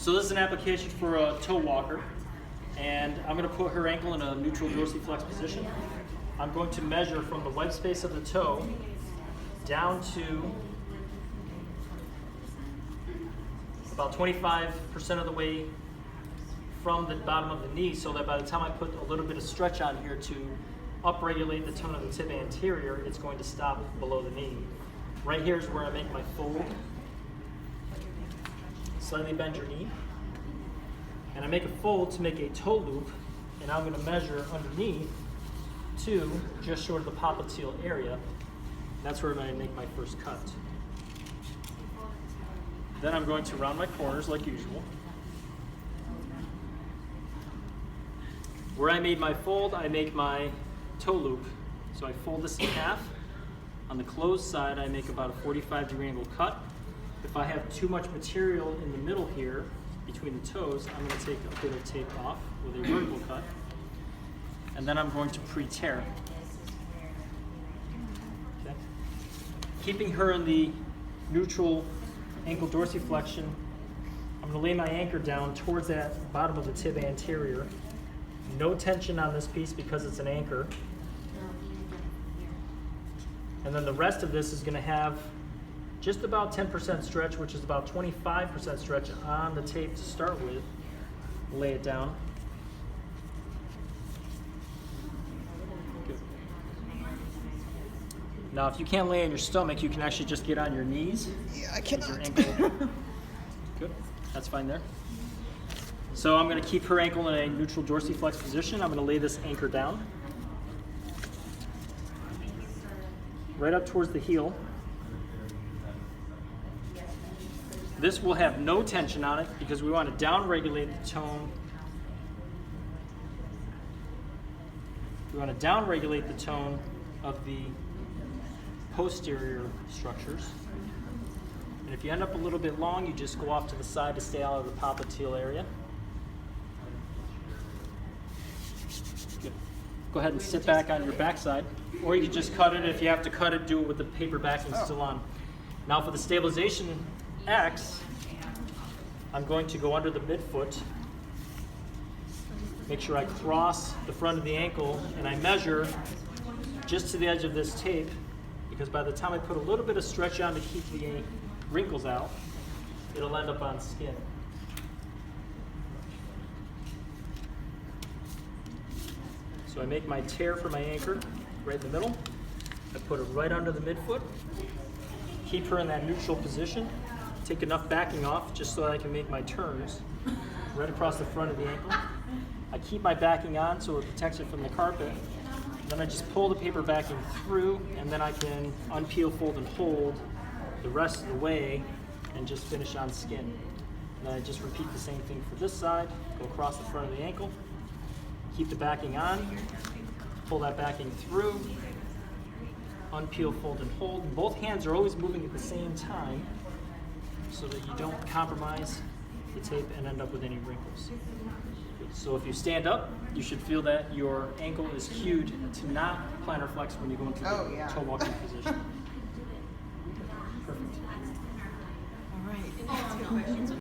So this is an application for a toe walker, and I'm going to put her ankle in a neutral dorsiflex position. I'm going to measure from the white space of the toe down to about 25% of the way from the bottom of the knee, so that by the time I put a little bit of stretch on here to upregulate the tone of the tib anterior, it's going to stop below the knee. Right here is where I make my fold. Slightly bend your knee. And I make a fold to make a toe loop, and I'm going to measure underneath to just short of the popliteal area. That's where I make my first cut. Then I'm going to round my corners like usual. Where I made my fold, I make my toe loop. So I fold this in half. On the closed side, I make about a 45-degree angle cut. If I have too much material in the middle here, between the toes, I'm going to take a bit of tape off with a vertical cut. And then I'm going to pre-tear. Okay. Keeping her in the neutral ankle dorsiflexion, I'm going to lay my anchor down towards that bottom of the tib anterior. No tension on this piece because it's an anchor. And then the rest of this is going to have just about 10% stretch, which is about 25% stretch on the tape to start with. Lay it down. Good. Now, if you can't lay on your stomach, you can actually just get on your knees. Yeah, I cannot. Your ankle. Good, that's fine there. So I'm going to keep her ankle in a neutral dorsiflex position. I'm going to lay this anchor down. Right up towards the heel. This will have no tension on it because we want to down-regulate the tone. We want to down-regulate the tone of the posterior structures. And if you end up a little bit long, you just go off to the side to stay out of the popliteal area. Good. Go ahead and sit back on your backside, or you can just cut it. If you have to cut it, do it with the paper backing still on. Now for the stabilization X, I'm going to go under the midfoot, make sure I cross the front of the ankle, and I measure just to the edge of this tape, because by the time I put a little bit of stretch on to keep the wrinkles out, it'll end up on skin. So I make my tear for my anchor right in the middle. I put it right under the midfoot, keep her in that neutral position. Take enough backing off just so that I can make my turns right across the front of the ankle. I keep my backing on so it protects it from the carpet. Then I just pull the paper backing through, and then I can unpeel, fold, and hold the rest of the way and just finish on skin. And then I just repeat the same thing for this side. Go across the front of the ankle, keep the backing on, pull that backing through, unpeel, fold, and hold. And both hands are always moving at the same time, so that you don't compromise the tape and end up with any wrinkles. So if you stand up, you should feel that your ankle is cued to not plantar flex when you go into the toe walking position.